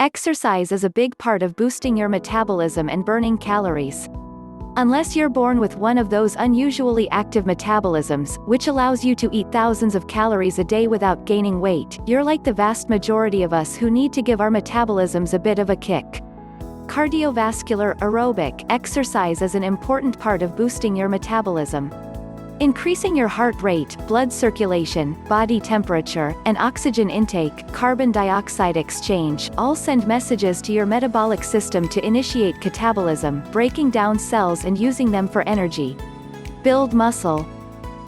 Exercise is a big part of boosting your metabolism and burning calories. Unless you're born with one of those unusually active metabolisms, which allows you to eat thousands of calories a day without gaining weight, you're like the vast majority of us who need to give our metabolisms a bit of a kick. Cardiovascular aerobic exercise is an important part of boosting your metabolism. Increasing your heart rate, blood circulation, body temperature, and oxygen intake, carbon dioxide exchange, all send messages to your metabolic system to initiate catabolism, breaking down cells and using them for energy. Build muscle.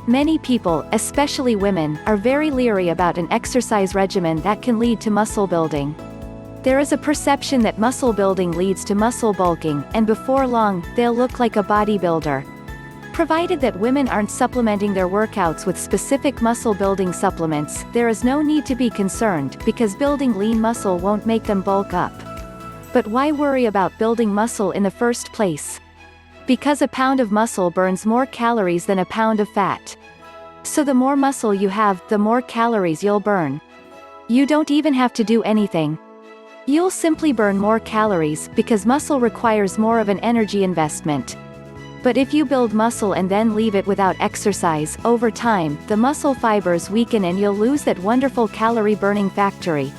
Many people, especially women, are very leery about an exercise regimen that can lead to muscle building. There is a perception that muscle building leads to muscle bulking, and before long, they'll look like a bodybuilder. Provided that women aren't supplementing their workouts with specific muscle-building supplements, there is no need to be concerned, because building lean muscle won't make them bulk up. But why worry about building muscle in the first place? Because a pound of muscle burns more calories than a pound of fat. So the more muscle you have, the more calories you'll burn. You don't even have to do anything. You'll simply burn more calories, because muscle requires more of an energy investment. But if you build muscle and then leave it without exercise, over time, the muscle fibers weaken and you'll lose that wonderful calorie-burning factory.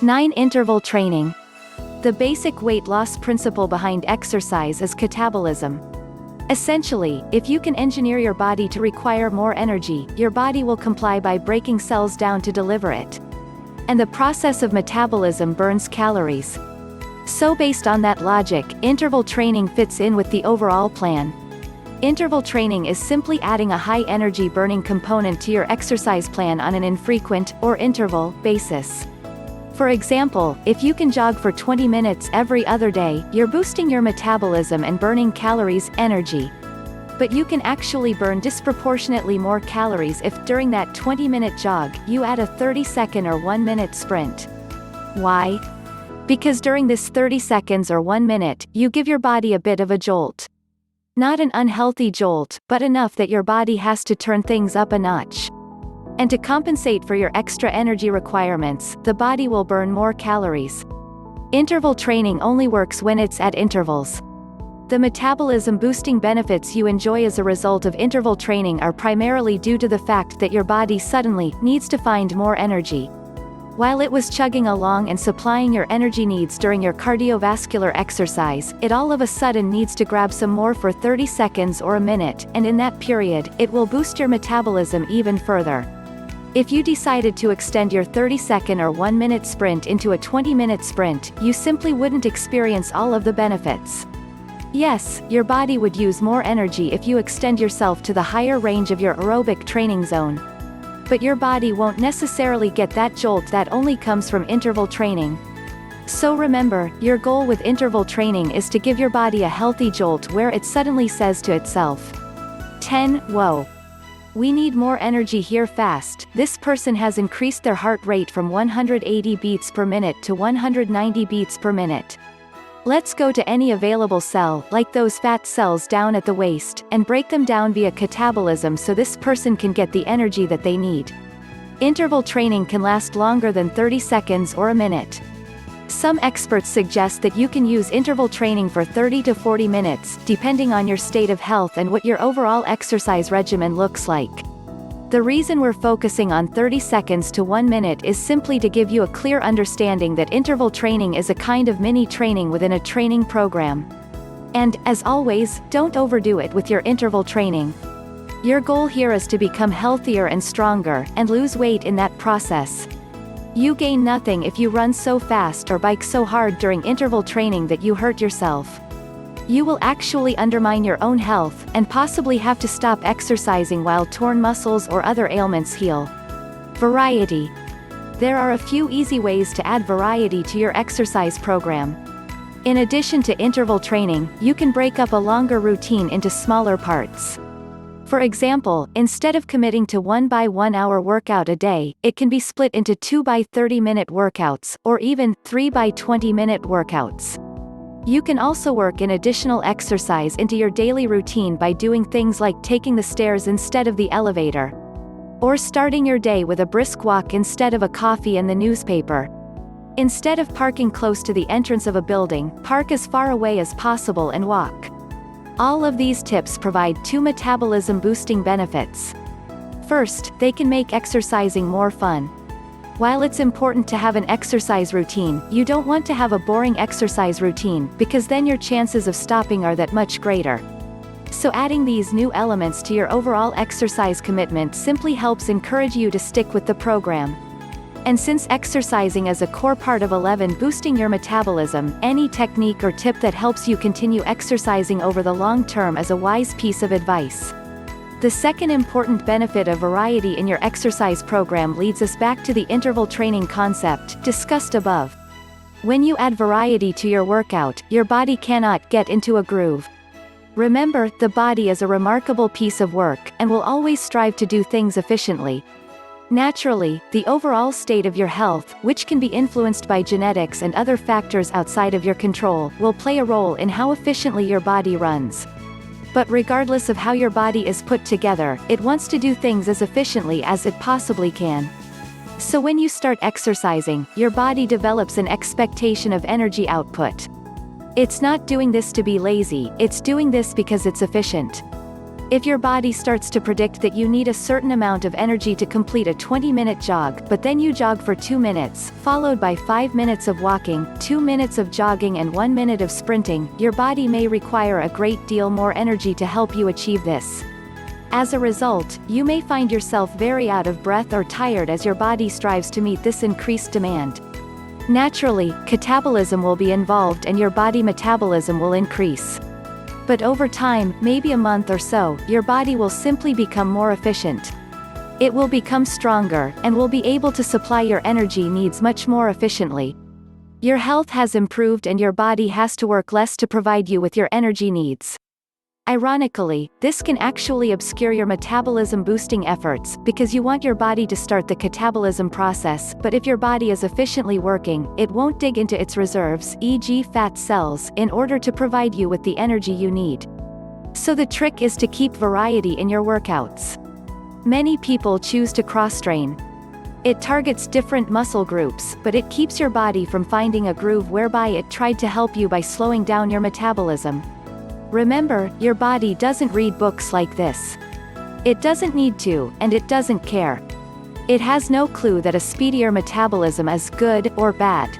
9. Interval training. The basic weight loss principle behind exercise is catabolism. Essentially, if you can engineer your body to require more energy, your body will comply by breaking cells down to deliver it. And the process of metabolism burns calories. So based on that logic, interval training fits in with the overall plan. Interval training is simply adding a high-energy burning component to your exercise plan on an infrequent, or interval, basis. For example, if you can jog for 20 minutes every other day, you're boosting your metabolism and burning calories, energy. But you can actually burn disproportionately more calories if, during that 20-minute jog, you add a 30-second or 1-minute sprint. Why? Because during this 30 seconds or 1 minute, you give your body a bit of a jolt. Not an unhealthy jolt, but enough that your body has to turn things up a notch. And to compensate for your extra energy requirements, the body will burn more calories. Interval training only works when it's at intervals. The metabolism-boosting benefits you enjoy as a result of interval training are primarily due to the fact that your body suddenly needs to find more energy. While it was chugging along and supplying your energy needs during your cardiovascular exercise, it all of a sudden needs to grab some more for 30 seconds or a minute, and in that period, it will boost your metabolism even further. If you decided to extend your 30-second or 1-minute sprint into a 20-minute sprint, you simply wouldn't experience all of the benefits. Yes, your body would use more energy if you extend yourself to the higher range of your aerobic training zone. But your body won't necessarily get that jolt that only comes from interval training. So remember, your goal with interval training is to give your body a healthy jolt where it suddenly says to itself, 10, whoa. We need more energy here fast. This person has increased their heart rate from 180 beats per minute to 190 beats per minute. Let's go to any available cell, like those fat cells down at the waist, and break them down via catabolism so this person can get the energy that they need. Interval training can last longer than 30 seconds or a minute. Some experts suggest that you can use interval training for 30 to 40 minutes, depending on your state of health and what your overall exercise regimen looks like. The reason we're focusing on 30 seconds to 1 minute is simply to give you a clear understanding that interval training is a kind of mini training within a training program. And, as always, don't overdo it with your interval training. Your goal here is to become healthier and stronger, and lose weight in that process. You gain nothing if you run so fast or bike so hard during interval training that you hurt yourself. You will actually undermine your own health, and possibly have to stop exercising while torn muscles or other ailments heal. Variety. There are a few easy ways to add variety to your exercise program. In addition to interval training, you can break up a longer routine into smaller parts. For example, instead of committing to 1 by 1 hour workout a day, it can be split into 2 by 30-minute workouts, or even 3 by 20-minute workouts. You can also work in additional exercise into your daily routine by doing things like taking the stairs instead of the elevator. Or starting your day with a brisk walk instead of a coffee and the newspaper. Instead of parking close to the entrance of a building, park as far away as possible and walk. All of these tips provide 2 metabolism-boosting benefits. First, they can make exercising more fun. While it's important to have an exercise routine, you don't want to have a boring exercise routine, because then your chances of stopping are that much greater. So adding these new elements to your overall exercise commitment simply helps encourage you to stick with the program. And since exercising is a core part of 11 boosting your metabolism, any technique or tip that helps you continue exercising over the long term is a wise piece of advice. The second important benefit of variety in your exercise program leads us back to the interval training concept, discussed above. When you add variety to your workout, your body cannot get into a groove. Remember, the body is a remarkable piece of work, and will always strive to do things efficiently. Naturally, the overall state of your health, which can be influenced by genetics and other factors outside of your control, will play a role in how efficiently your body runs. But regardless of how your body is put together, it wants to do things as efficiently as it possibly can. So when you start exercising, your body develops an expectation of energy output. It's not doing this to be lazy, it's doing this because it's efficient. If your body starts to predict that you need a certain amount of energy to complete a 20-minute jog, but then you jog for 2 minutes, followed by 5 minutes of walking, 2 minutes of jogging and 1 minute of sprinting, your body may require a great deal more energy to help you achieve this. As a result, you may find yourself very out of breath or tired as your body strives to meet this increased demand. Naturally, catabolism will be involved and your body metabolism will increase. But over time, maybe a month or so, your body will simply become more efficient. It will become stronger, and will be able to supply your energy needs much more efficiently. Your health has improved and your body has to work less to provide you with your energy needs. Ironically, this can actually obscure your metabolism-boosting efforts, because you want your body to start the catabolism process, but if your body is efficiently working, it won't dig into its reserves, e.g. fat cells, in order to provide you with the energy you need. So the trick is to keep variety in your workouts. Many people choose to cross-train. It targets different muscle groups, but it keeps your body from finding a groove whereby it tried to help you by slowing down your metabolism. Remember, your body doesn't read books like this. It doesn't need to, and it doesn't care. It has no clue that a speedier metabolism is good or bad.